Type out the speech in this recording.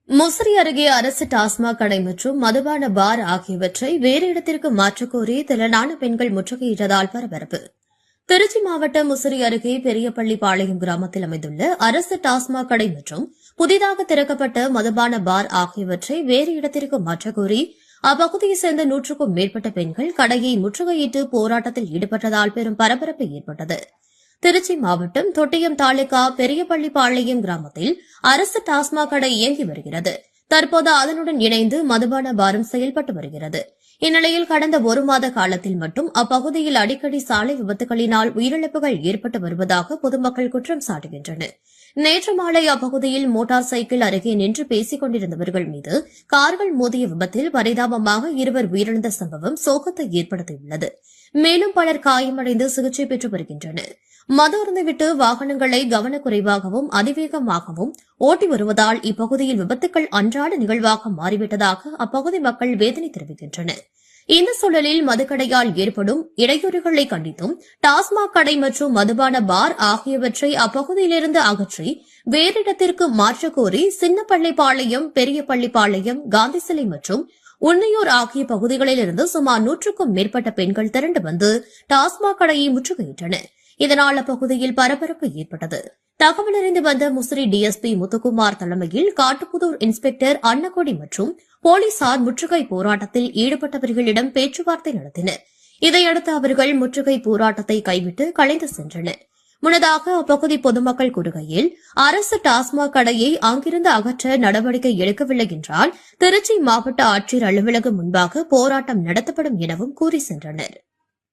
முசிறி அருகே அரசு டாஸ்மாக் கடை மற்றும் மதுபான பார் ஆகியவற்றை வேறு இடத்திற்கு மாற்றக்கோரி திரளான பெண்கள் முற்றுகையிட்டதால் பரபரப்பு. திருச்சி மாவட்டம் முசிறி அருகே பெரியபள்ளிபாளையம் கிராமத்தில் அமைந்துள்ள அரசு டாஸ்மாக் கடை மற்றும் புதிதாக திறக்கப்பட்ட மதுபான பார் ஆகியவற்றை வேறு இடத்திற்கு மாற்றக்கோரி அப்பகுதியைச் சேர்ந்த 100க்கும் மேற்பட்ட பெண்கள் கடையை முற்றுகையிட்டு போராட்டத்தில் ஈடுபட்டதால் பெரும் பரபரப்பு ஏற்பட்டது. திருச்சி மாவட்டம் தொட்டியம் தாலுகா பெரியபள்ளிபாளையம் கிராமத்தில் அரசு டாஸ்மாக் கடை இயங்கி வருகிறது. தற்போது அதனுடன் இணைந்து மதுபான பாரும் செயல்பட்டு வருகிறது. இந்நிலையில் கடந்த ஒரு மாத காலத்தில் மட்டும் அப்பகுதியில் அடிக்கடி சாலை விபத்துகளினால் உயிரிழப்புகள் ஏற்பட்டு வருவதாக பொதுமக்கள் குற்றம் சாட்டுகின்றனர். நேற்று மாலை அப்பகுதியில் மோட்டார் சைக்கிள் அருகே நின்று பேசிக் கொண்டிருந்தவர்கள் மீது கார்கள் மோதிய விபத்தில் பரிதாபமாக 2 உயிரிழந்த சம்பவம் சோகத்தை ஏற்படுத்தியுள்ளது. மேலும் பலர் காயமடைந்து சிகிச்சை பெற்று வருகின்றனர். மது அருந்திவிட்டு வாகனங்களை கவனக்குறைவாகவும் அதிவேகமாகவும் ஓட்டி வருவதால் இப்பகுதியில் விபத்துக்கள் அன்றாட நிகழ்வாக மாறிவிட்டதாக அப்பகுதி மக்கள் வேதனை தெரிவிக்கின்றனர். இந்த சூழலில் மதுக்கடையால் ஏற்படும் இடையூறுகளை கண்டித்தும் டாஸ்மாக் கடை மற்றும் மதுபான பார் ஆகியவற்றை அப்பகுதியிலிருந்து அகற்றி வேறு இடத்திற்கு மாற்றக்கோரி சின்னப்பள்ளிப்பாளையம், பெரியபள்ளிப்பாளையம், காந்தி சிலை மற்றும் உன்னியூர் ஆகிய பகுதிகளிலிருந்து சுமார் 100க்கும் மேற்பட்ட பெண்கள் திரண்டு வந்து டாஸ்மாக் கடையை முற்றுகையிட்டனர். இதனால் அப்பகுதியில் பரபரப்பு ஏற்பட்டது. தகவல் அறிந்து வந்த முசிறி டிஎஸ்பி முத்துக்குமார் தலைமையில் காட்டுப்புதூர் இன்ஸ்பெக்டர் அன்னகொடி மற்றும் போலீசார் முற்றுகை போராட்டத்தில் ஈடுபட்டவர்களிடம் பேச்சுவார்த்தை நடத்தினர். இதையடுத்து அவர்கள் முற்றுகை போராட்டத்தை கைவிட்டு கலைந்து சென்றனர். முன்னதாக அப்பகுதி பொதுமக்கள் கூறுகையில், அரசு டாஸ்மாக் கடையை அங்கிருந்து அகற்ற நடவடிக்கை எடுக்கவில்லை என்றால் திருச்சி மாவட்ட ஆட்சியர் அலுவலகம் முன்பாக போராட்டம் நடத்தப்படும் எனவும் கூறி சென்றனர்.